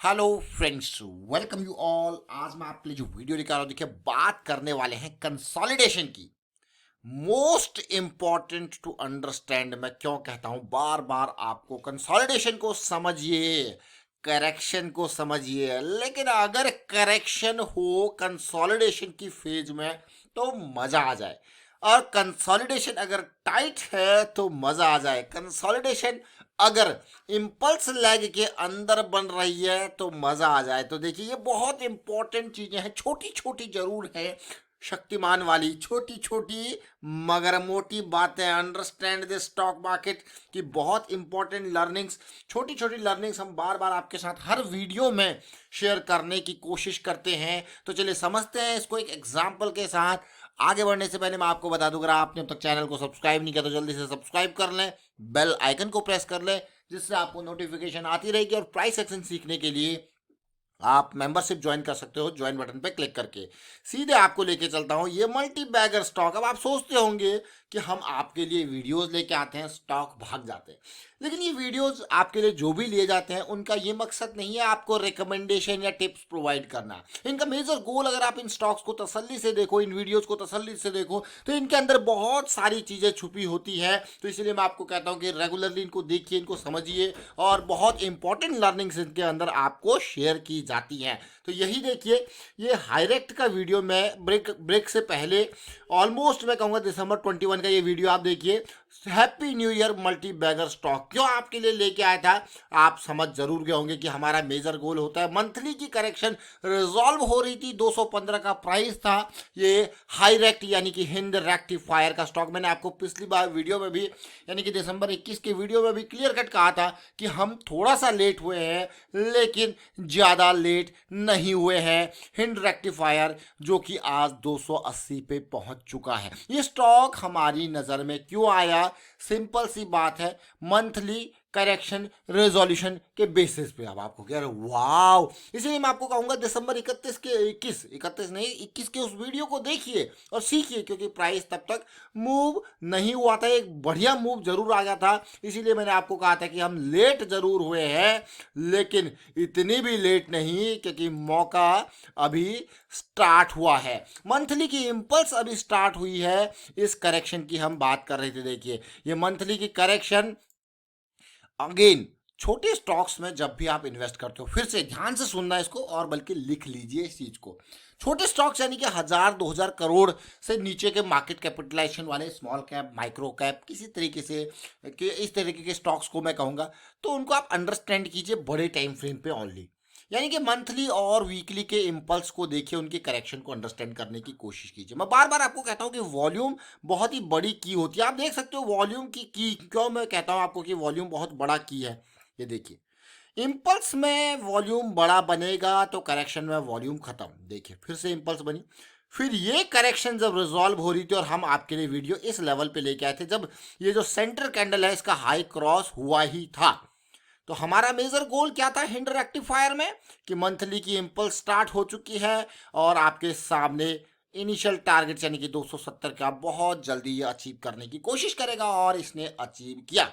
Hello friends, welcome you all. आज मैं आपके लिए जो वीडियो लेकर आया हूं, देखिए बात करने वाले हैं कंसोलिडेशन की। Most important to understand. मैं क्यों कहता हूं बार बार आपको कंसोलिडेशन को समझिए, करेक्शन को समझिए। लेकिन अगर करेक्शन हो कंसोलिडेशन की फेज में तो मजा आ जाए, और कंसोलिडेशन अगर टाइट है तो मजा आ जाए। कंसोलिडेशन अगर इम्पल्स लैग के अंदर बन रही है तो मजा आ जाए। तो देखिए ये बहुत इंपॉर्टेंट चीजें हैं, छोटी छोटी जरूर है, शक्तिमान वाली छोटी छोटी मगर मोटी बातें। अंडरस्टैंड द स्टॉक मार्केट की बहुत इंपॉर्टेंट लर्निंग्स, छोटी छोटी लर्निंग्स हम बार बार आपके साथ हर वीडियो में शेयर करने की कोशिश करते हैं। तो चलिए समझते हैं इसको एक एग्जाम्पल के साथ। आगे बढ़ने से पहले मैं आपको बता दूं, अगर आपने अब तक चैनल को सब्सक्राइब नहीं किया तो जल्दी से सब्सक्राइब कर लें, बेल आइकन को प्रेस कर लें, जिससे आपको नोटिफिकेशन आती रहेगी। और प्राइस एक्शन सीखने के लिए आप मेंबरशिप ज्वाइन कर सकते हो, ज्वाइन बटन पे क्लिक करके। सीधे आपको लेके चलता हूं ये मल्टी बैगर स्टॉक। अब आप सोचते होंगे कि हम आपके लिए वीडियोस लेके आते हैं, स्टॉक भाग जाते हैं। लेकिन ये वीडियोस आपके लिए जो भी लिए जाते हैं उनका ये मकसद नहीं है आपको रिकमेंडेशन या टिप्स प्रोवाइड करना। इनका मेजर गोल, अगर आप इन स्टॉक्स को तसल्ली से देखो, इन वीडियोस को तसल्ली से देखो, तो इनके अंदर बहुत सारी चीज़ें छुपी होती है। तो इसलिए मैं आपको कहता हूँ कि रेगुलरली इनको देखिए, इनको समझिए, और बहुत इंपॉर्टेंट लर्निंग्स इनके अंदर आपको शेयर की जाती हैं। तो यही देखिए, ये हाईरेक्ट का वीडियो मैं ब्रेक ब्रेक से पहले, ऑलमोस्ट मैं कहूँगा दिसंबर 21 का ये वीडियो आप देखिए। Happy new year multibagger stock क्यों आपके लिए लेके आया था, आप समझ जरूर गए होंगे कि हमारा मेजर गोल होता है मंथली की करेक्शन रिजॉल्व हो रही थी। 215 का प्राइस था। ये हाईरेक्ट यानी कि हिंद रेक्टिफायर का स्टॉक, मैंने आपको पिछली बार वीडियो में भी यानी कि दिसंबर 21 के वीडियो में भी क्लियर कट कहा था कि हम थोड़ा सा लेट हुए हैं, लेकिन ज़्यादा लेट नहीं हुए हैं। हिंड रेक्टिफायर जो कि आज 280 पे पहुंच चुका है। ये स्टॉक हमारी नज़र में क्यों आया? सिंपल सी बात है, मंथली करेक्शन रेजोल्यूशन के बेसिस पे। अब आपको कह रहे हो वाव, इसलिए मैं आपको कहूंगा दिसंबर 31 के 21 नहीं 21 के उस वीडियो को देखिए और सीखिए, क्योंकि प्राइस तब तक मूव नहीं हुआ था। एक बढ़िया मूव जरूर आ गया था। इसीलिए मैंने आपको कहा था कि हम लेट जरूर हुए हैं, लेकिन इतनी भी लेट नहीं, क्योंकि मौका अभी स्टार्ट हुआ है। मंथली की इंपल्स अभी स्टार्ट हुई है। इस करेक्शन की हम बात कर रहे थे। देखिए ये मंथली की करेक्शन, अगेन छोटे स्टॉक्स में जब भी आप इन्वेस्ट करते हो, फिर से ध्यान से सुनना इसको, और बल्कि लिख लीजिए इस चीज को। छोटे स्टॉक्स यानी कि 1000-2000 करोड़ से नीचे के मार्केट कैपिटलाइजेशन वाले स्मॉल कैप, माइक्रो कैप, किसी तरीके से कि इस तरीके के स्टॉक्स को मैं कहूंगा, तो उनको आप अंडरस्टैंड कीजिए बड़े टाइम फ्रेम पे ओनली। यानी कि मंथली और वीकली के इम्पल्स को देखिए, उनके करेक्शन को अंडरस्टैंड करने की कोशिश कीजिए। मैं बार बार आपको कहता हूं कि वॉल्यूम बहुत ही बड़ी की होती है। आप देख सकते हो वॉल्यूम की क्यों मैं कहता हूं आपको कि वॉल्यूम बहुत बड़ा की है। ये देखिए, इम्पल्स में वॉल्यूम बड़ा बनेगा तो करेक्शन में वॉल्यूम खत्म। देखिए फिर से इम्पल्स बनी, फिर ये करेक्शन जब रिजॉल्व हो रही थी, और हम आपके लिए वीडियो इस लेवल पे लेके आए थे जब ये जो सेंटर कैंडल है इसका हाई क्रॉस हुआ ही था। तो हमारा मेजर गोल क्या था हिंड रेक्टिफायर में, कि मंथली की इम्पल्स स्टार्ट हो चुकी है, और आपके सामने इनिशियल टारगेट यानी कि 270 का बहुत जल्दी ये अचीव करने की कोशिश करेगा, और इसने अचीव किया।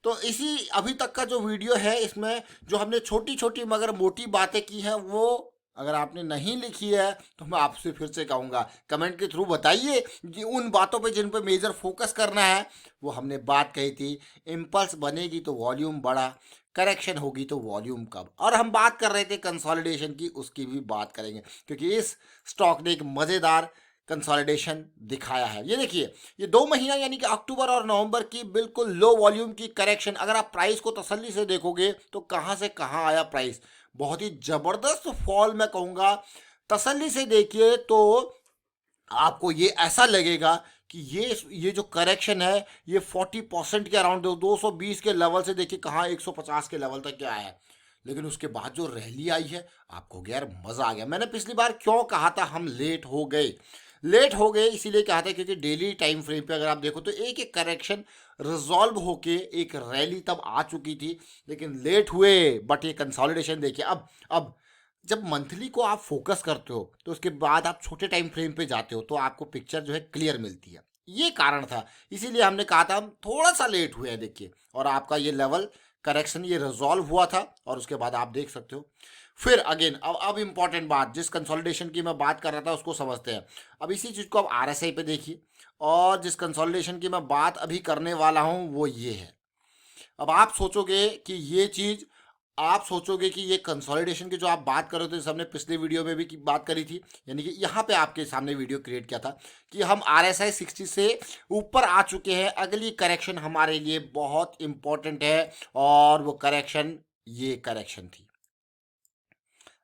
तो इसी अभी तक का जो वीडियो है, इसमें जो हमने छोटी छोटी मगर मोटी बातें की हैं, वो अगर आपने नहीं लिखी है तो मैं आपसे फिर से कहूँगा कमेंट के थ्रू बताइए कि उन बातों पे जिन पे मेजर फोकस करना है। वो हमने बात कही थी, इम्पल्स बनेगी तो वॉल्यूम बड़ा, करेक्शन होगी तो वॉल्यूम कम, और हम बात कर रहे थे कंसोलिडेशन की, उसकी भी बात करेंगे, क्योंकि इस स्टॉक ने एक मज़ेदार कंसोलिडेशन दिखाया है। ये देखिए, ये 2 महीना यानी कि अक्टूबर और नवंबर की बिल्कुल लो वॉल्यूम की करेक्शन, अगर आप प्राइस को तसल्ली से देखोगे तो कहाँ से कहाँ आया प्राइस, बहुत ही जबरदस्त फॉल मैं कहूँगा। तसल्ली से देखिए तो आपको ये ऐसा लगेगा कि ये जो करेक्शन है ये 40% के अराउंड, 220 के लेवल से देखिए कहाँ 150 के लेवल तक क्या है। लेकिन उसके बाद जो रैली आई है, आपको यार मज़ा आ गया। मैंने पिछली बार क्यों कहा था हम लेट हो गए, लेट हो गए इसीलिए कहा था क्योंकि डेली टाइम फ्रेम पे अगर आप देखो तो एक एक करेक्शन रिजॉल्व होके एक रैली तब आ चुकी थी, लेकिन लेट हुए। बट ये कंसोलिडेशन देखिए, अब जब मंथली को आप फोकस करते हो तो उसके बाद आप छोटे टाइम फ्रेम पे जाते हो तो आपको पिक्चर जो है क्लियर मिलती है। ये कारण था, इसीलिए हमने कहा था हम थोड़ा सा लेट हुए हैं। देखिए, और आपका ये लेवल करेक्शन ये रिजॉल्व हुआ था और उसके बाद आप देख सकते हो। फिर अगेन अब इंपॉर्टेंट बात, जिस कंसोलिडेशन की मैं बात कर रहा था उसको समझते हैं। अब इसी चीज़ को अब आरएसआई पे देखिए, और जिस कंसोलिडेशन की मैं बात अभी करने वाला हूँ वो ये है। अब आप सोचोगे कि ये चीज़, आप सोचोगे कि ये कंसोलिडेशन की जो आप बात कर रहे थे, जैसे हमने पिछले वीडियो में भी बात करी थी, यानी कि यहाँ पे आपके सामने वीडियो क्रिएट किया था कि हम RSI 60 से ऊपर आ चुके हैं, अगली करेक्शन हमारे लिए बहुत इंपॉर्टेंट है, और वो करेक्शन ये करेक्शन थी।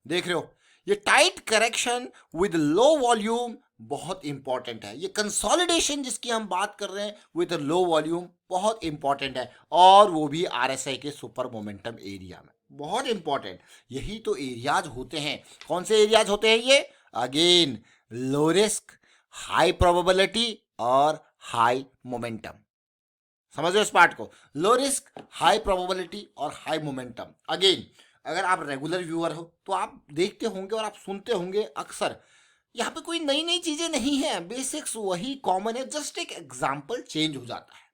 देख रहे हो, ये tight correction with low volume बहुत इंपॉर्टेंट है। ये कंसोलिडेशन जिसकी हम बात कर रहे हैं विद लो वॉल्यूम बहुत इंपॉर्टेंट है, और वो भी आरएसआई के सुपर मोमेंटम एरिया में बहुत इंपॉर्टेंट। यही तो एरियाज होते हैं। कौन से एरियाज होते हैं ये? Again, low risk, high probability और हाई मोमेंटम। समझ लो इस पार्ट को, लो रिस्क, हाई प्रोबेबिलिटी और हाई मोमेंटम। अगेन, अगर आप रेगुलर व्यूअर हो तो आप देखते होंगे और आप सुनते होंगे अक्सर, यहाँ पे कोई नई नई चीजें नहीं है, बेसिक्स वही कॉमन है, जस्ट एक एग्जाम्पल चेंज हो जाता है।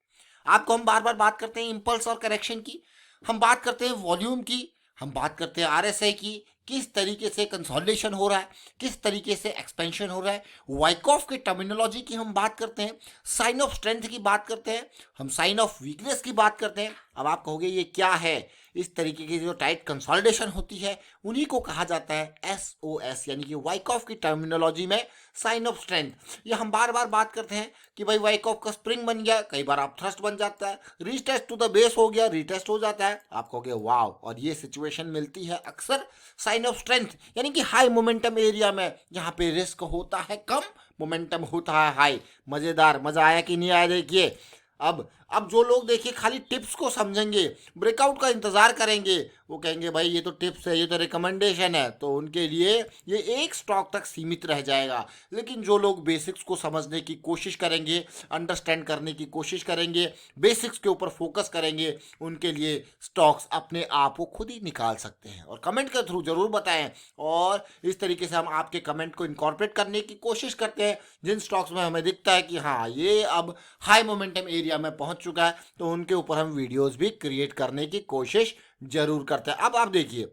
आपको हम बार बार बात करते हैं इम्पल्स और करेक्शन की, हम बात करते हैं वॉल्यूम की, हम बात करते हैं आरएसआई की, किस तरीके से कंसोलिडेशन हो रहा है, किस तरीके से एक्सपेंशन हो रहा है। वाइकॉफ की टर्मिनोलॉजी की हम बात करते हैं, साइन ऑफ स्ट्रेंथ की बात करते हैं, हम साइन ऑफ वीकनेस की बात करते हैं। अब आप कहोगे ये क्या है? इस तरीके की जो टाइट कंसोलिडेशन होती है उन्हीं को कहा जाता है SOS, यानी कि वाइकॉफ की टर्मिनोलॉजी में साइन ऑफ स्ट्रेंथ। ये हम बार बार बात करते हैं कि भाई वाइकॉफ का स्प्रिंग बन गया, कई बार आप थ्रस्ट बन जाता है, रीटेस्ट टू द बेस हो गया, रीटेस्ट हो जाता है, आप कहोगे वाव। और ये सिचुएशन मिलती है अक्सर साइन ऑफ स्ट्रेंथ, यानी कि हाई मोमेंटम एरिया में, जहाँ पे रिस्क होता है कम, मोमेंटम होता है हाई। मज़ेदार, मज़ा आया कि नहीं आया? देखिए, अब जो लोग देखिए खाली टिप्स को समझेंगे, ब्रेकआउट का इंतजार करेंगे, वो कहेंगे भाई ये तो टिप्स है, ये तो रिकमेंडेशन है, तो उनके लिए ये एक स्टॉक तक सीमित रह जाएगा। लेकिन जो लोग बेसिक्स को समझने की कोशिश करेंगे, अंडरस्टैंड करने की कोशिश करेंगे, बेसिक्स के ऊपर फोकस करेंगे, उनके लिए स्टॉक्स अपने आप को खुद ही निकाल सकते हैं। और कमेंट के थ्रू ज़रूर बताएं, और इस तरीके से हम आपके कमेंट को इनकॉर्पोरेट करने की कोशिश करते हैं। जिन स्टॉक्स में हमें दिखता है कि हाँ ये अब हाई मोमेंटम एरिया में पहुंच चुका है, तो उनके ऊपर हम वीडियोस भी क्रिएट करने की कोशिश जरूर करते हैं। अब आप देखिए,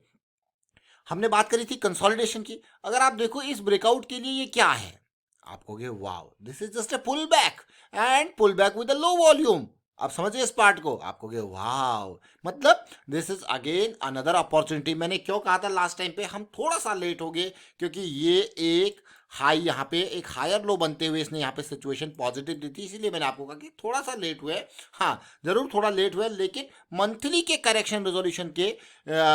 हमने बात करी थी कंसोलिडेशन की। अगर आप देखो इस ब्रेकआउट के लिए ये क्या है, आप कहोगे wow, this is just a pull back, and pull back with a low volume. आप समझिए इस पार्ट को, आप कहोगे वाओ, मतलब this is again another opportunity. मैंने क्यों कहा था लास्ट टाइम पे हम थोड़ा सा लेट हो गए, क्योंकि ये एक हाई, यहाँ पे एक हायर लो बनते हुए इसने यहाँ पे सिचुएशन पॉजिटिव दी थी, इसीलिए मैंने आपको कहा कि थोड़ा सा लेट हुए। हाँ जरूर थोड़ा लेट हुआ, लेकिन मंथली के करेक्शन रेजोल्यूशन के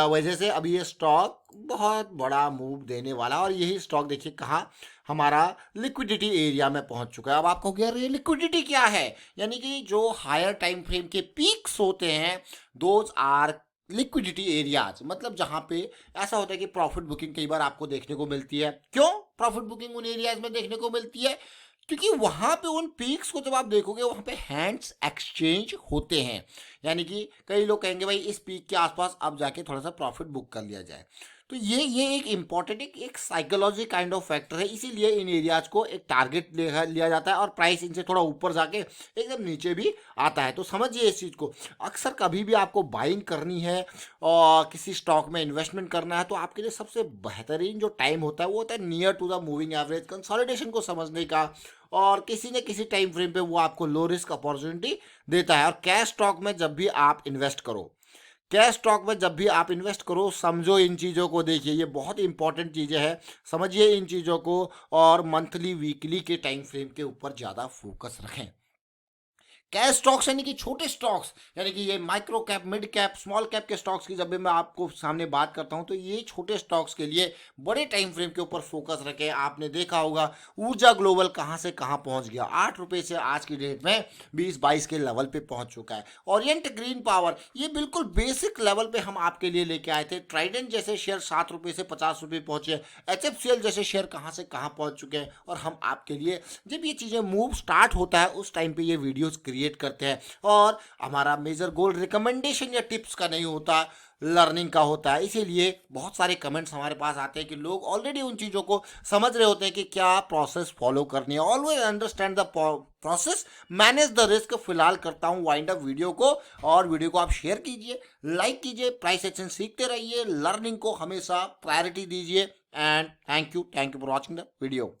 वजह से अभी ये स्टॉक बहुत बड़ा मूव देने वाला, और यही स्टॉक देखिए कहाँ हमारा लिक्विडिटी एरिया में पहुंच चुका है। अब आपको क्या, ये लिक्विडिटी क्या है? यानी कि जो हायर टाइम फ्रेम के पीक्स होते हैं, दोज आर लिक्विडिटी एरियाज, मतलब जहां पे ऐसा होता है कि प्रॉफिट बुकिंग कई बार आपको देखने को मिलती है। क्यों प्रॉफिट बुकिंग उन एरियाज में देखने को मिलती है? क्योंकि वहां पे उन पीक्स को जब आप देखोगे वहां पे हैंड्स एक्सचेंज होते हैं, यानी कि कई लोग कहेंगे भाई इस पीक के आसपास अब जाके थोड़ा सा प्रॉफिट बुक कर लिया जाए। तो ये एक इंपॉर्टेंट एक साइकोलॉजी काइंड ऑफ फैक्टर है, इसीलिए इन एरियाज को एक टारगेट लिया जाता है, और प्राइस इनसे थोड़ा ऊपर जाके एकदम नीचे भी आता है। तो समझिए इस चीज़ को। अक्सर कभी भी आपको बाइंग करनी है और किसी स्टॉक में इन्वेस्टमेंट करना है, तो आपके लिए सबसे बेहतरीन जो टाइम होता है वो होता है near to the moving average, consolidation को समझने का, और किसी न किसी टाइम फ्रेम पे वो आपको लो रिस्क अपॉर्चुनिटी देता है। और कैश स्टॉक में जब भी आप इन्वेस्ट करो, कैश स्टॉक में जब भी आप इन्वेस्ट करो, समझो इन चीज़ों को, देखिए ये बहुत इंपॉर्टेंट चीज़ें हैं, समझिए इन चीज़ों को, और मंथली वीकली के टाइम फ्रेम के ऊपर ज़्यादा फोकस रखें। कैश स्टॉक्स यानी कि छोटे स्टॉक्स, यानी कि ये micro cap, mid cap, small cap के स्टॉक्स की जब भी मैं आपको सामने बात करता हूं, तो ये छोटे स्टॉक्स के लिए बड़े टाइम फ्रेम के ऊपर फोकस रखें। आपने देखा होगा ऊर्जा ग्लोबल कहां से कहां पहुंच गया, 8 रुपये से आज की डेट में 20-22 के लेवल पे पहुंच चुका है। ओरिएंट ग्रीन पावर, ये बिल्कुल बेसिक लेवल पे हम आपके लिए लेके आए थे। ट्राइडेंट जैसे शेयर 7 रुपये से 50 रुपये पहुंचे, HFCL जैसे शेयर कहां से कहां पहुंच चुके हैं, और हम आपके लिए जब ये चीज़ें मूव स्टार्ट होता है उस टाइम पे ये वीडियोस क्रिएट करते हैं। और हमारा मेजर गोल रिकमेंडेशन या टिप्स का नहीं होता, लर्निंग का होता है। इसीलिए बहुत सारे कमेंट्स हमारे पास आते हैं कि लोग ऑलरेडी उन चीज़ों को समझ रहे होते हैं कि क्या प्रोसेस फॉलो करनी है। Always understand the process, manage the risk. फिलहाल करता हूँ वाइंड अप वीडियो को, और वीडियो को आप शेयर कीजिए, लाइक कीजिए, प्राइस एक्शन सीखते रहिए, लर्निंग को हमेशा प्रायोरिटी दीजिए। And thank you for watching the video.